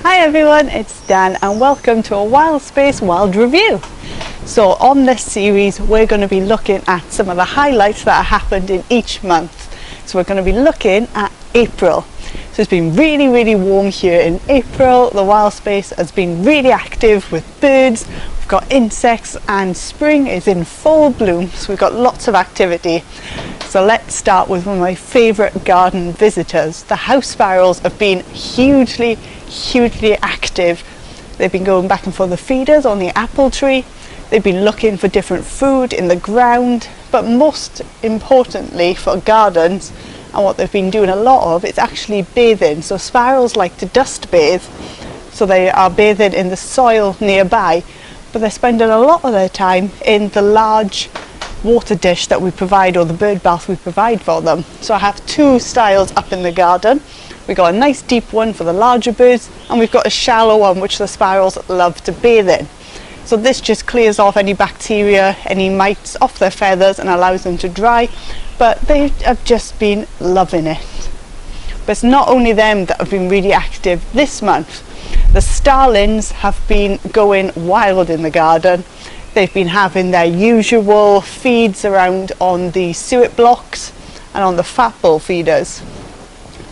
Hi everyone, it's Dan and welcome to a Wild Space Wild Review. So on this series we're going to be looking at some of the highlights that happened in each month. So we're going to be looking at April. So it's been really warm here in April. The wild space has been really active with birds, we've got insects, and spring is in full bloom, so we've got lots of activity. So let's start with one of my favourite garden visitors. The house sparrows have been hugely active. They've been going back and forth the feeders on the apple tree. They've been looking for different food in the ground, but most importantly for gardens, and what they've been doing a lot of, is actually bathing. So sparrows like to dust bathe, so they are bathing in the soil nearby, but they're spending a lot of their time in the large water dish that we provide, or the bird bath we provide for them. So I have two styles up in the garden. We've got a nice deep one for the larger birds, and we've got a shallow one which the sparrows love to bathe in. So this just clears off any bacteria, any mites off their feathers and allows them to dry, but they have just been loving it. But it's not only them that have been really active this month. The starlings have been going wild in the garden. They've been having their usual feeds around on the suet blocks and on the fat ball feeders.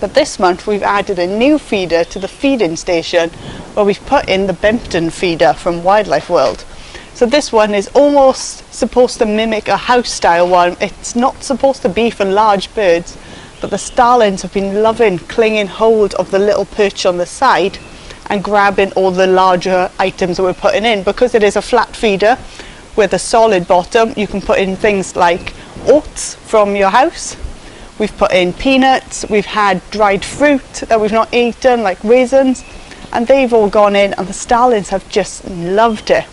But this month we've added a new feeder to the feeding station, where we've put in the Benton Feeder from Wildlife World. So this one is almost supposed to mimic a house style one. It's not supposed to be for large birds, but the starlings have been loving clinging hold of the little perch on the side and grabbing all the larger items that we're putting in. Because it is a flat feeder with a solid bottom, you can put in things like oats from your house. We've put in peanuts, we've had dried fruit that we've not eaten, like raisins, and they've all gone in, and the starlings have just loved it.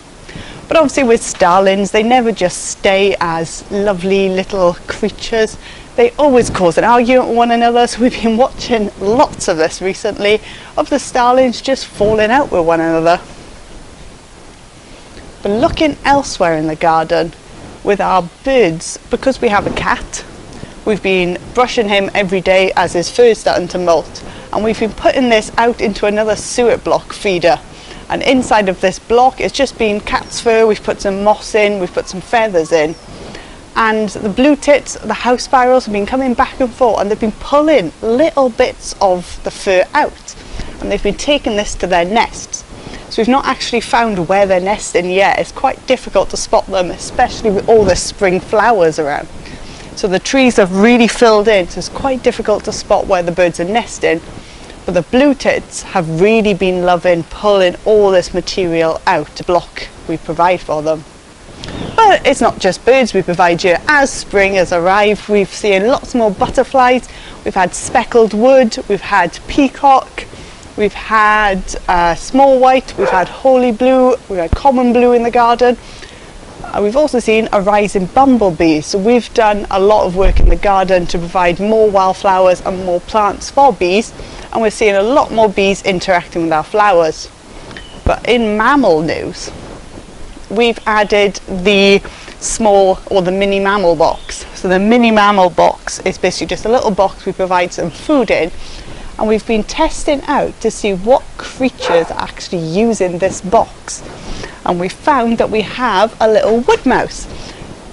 But obviously with starlings, they never just stay as lovely little creatures. They always cause an argument with one another, so we've been watching lots of this recently, of the starlings just falling out with one another. But looking elsewhere in the garden, with our birds, because we have a cat, we've been brushing him every day as his fur's starting to molt, and we've been putting this out into another suet block feeder. And inside of this block it's just been cat's fur. We've put some moss in, we've put some feathers in, and the blue tits, the house sparrows, have been coming back and forth, and they've been pulling little bits of the fur out, and they've been taking this to their nests. So we've not actually found where they're nesting yet. It's quite difficult to spot them, especially with all the spring flowers around. So the trees have really filled in, so it's quite difficult to spot where the birds are nesting. But the blue tits have really been loving pulling all this material out the block we provide for them. But it's not just birds we provide here. As spring has arrived, we've seen lots more butterflies. We've had speckled wood, we've had peacock, we've had small white, we've had holy blue, we've had common blue in the garden. We've also seen a rise in bumblebees, so we've done a lot of work in the garden to provide more wildflowers and more plants for bees, and we're seeing a lot more bees interacting with our flowers. But in mammal news, we've added the small, or the mini mammal box. So the mini mammal box is basically just a little box we provide some food in, and we've been testing out to see what creatures are actually using this box. And we found that we have a little wood mouse.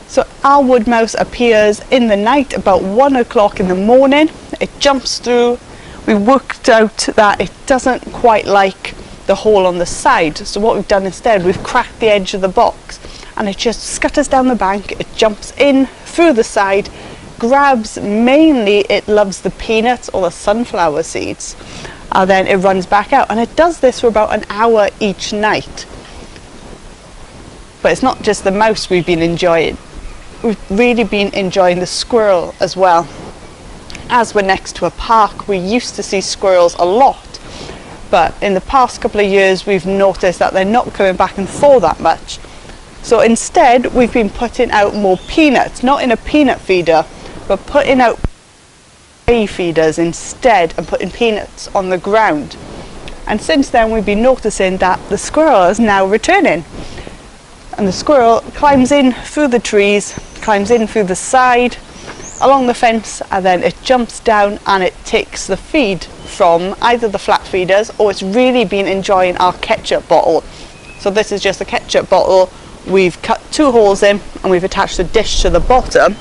So our wood mouse appears in the night about 1 o'clock in the morning. It jumps through. We worked out that it doesn't quite like the hole on the side, so what we've done instead, we've cracked the edge of the box, and it just scutters down the bank. It jumps in through the side, grabs, mainly it loves the peanuts or the sunflower seeds, and then it runs back out, and it does this for about an hour each night. But it's not just the mouse we've been enjoying. We've really been enjoying the squirrel as well. As we're next to a park, we used to see squirrels a lot, but in the past couple of years we've noticed that they're not coming back and forth that much. So instead we've been putting out more peanuts, not in a peanut feeder, but putting out hay feeders instead, and putting peanuts on the ground. And since then we've been noticing that the squirrel is now returning. And the squirrel climbs in through the trees, climbs in through the side, along the fence, and then it jumps down and it takes the feed from either the flat feeders, or it's really been enjoying our ketchup bottle. So this is just a ketchup bottle. We've cut 2 holes in and we've attached a dish to the bottom,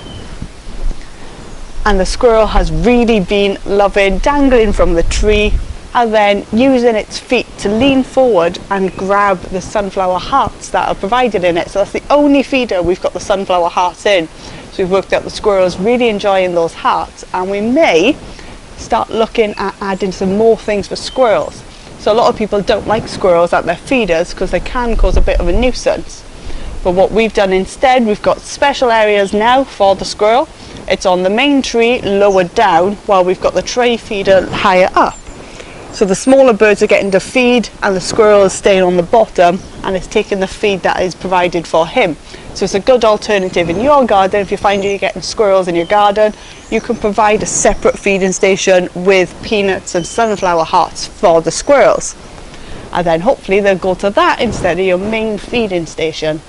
and the squirrel has really been loving dangling from the tree and then using its feet to lean forward and grab the sunflower hearts that are provided in it. So that's the only feeder we've got the sunflower hearts in. So we've worked out the squirrel's really enjoying those hearts, and we may start looking at adding some more things for squirrels. So a lot of people don't like squirrels at their feeders because they can cause a bit of a nuisance. But what we've done instead, we've got special areas now for the squirrel. It's on the main tree lower down, while we've got the tray feeder higher up. So the smaller birds are getting to feed and the squirrel is staying on the bottom and it's taking the feed that is provided for him. So it's a good alternative in your garden. If you find you're getting squirrels in your garden, you can provide a separate feeding station with peanuts and sunflower hearts for the squirrels. And then hopefully they'll go to that instead of your main feeding station.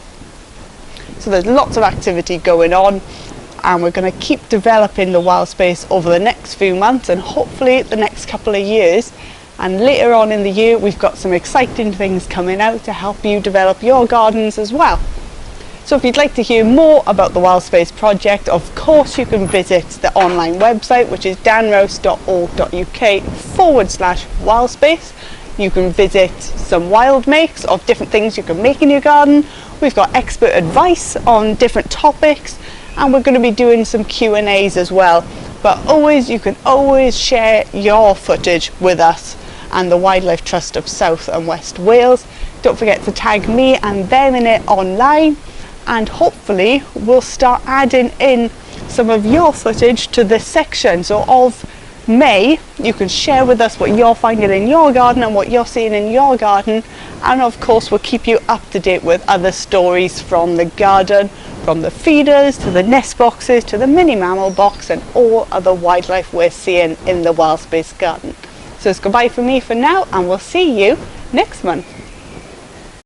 So there's lots of activity going on, and we're going to keep developing the wild space over the next few months and hopefully the next couple of years. And later on in the year, we've got some exciting things coming out to help you develop your gardens as well. So if you'd like to hear more about the Wild Space project, of course you can visit the online website, which is danrouse.org.uk/wildspace. You can visit some wild makes of different things you can make in your garden. We've got expert advice on different topics, and we're going to be doing some Q&As as well. But you can always share your footage with us and the Wildlife Trust of South and West Wales. Don't forget to tag me and them in it online, and hopefully we'll start adding in some of your footage to this section. So of May, you can share with us what you're finding in your garden and what you're seeing in your garden, and of course we'll keep you up to date with other stories from the garden, from the feeders to the nest boxes to the mini mammal box and all other wildlife we're seeing in the Wild Space garden. So it's goodbye from me for now, and we'll see you next month.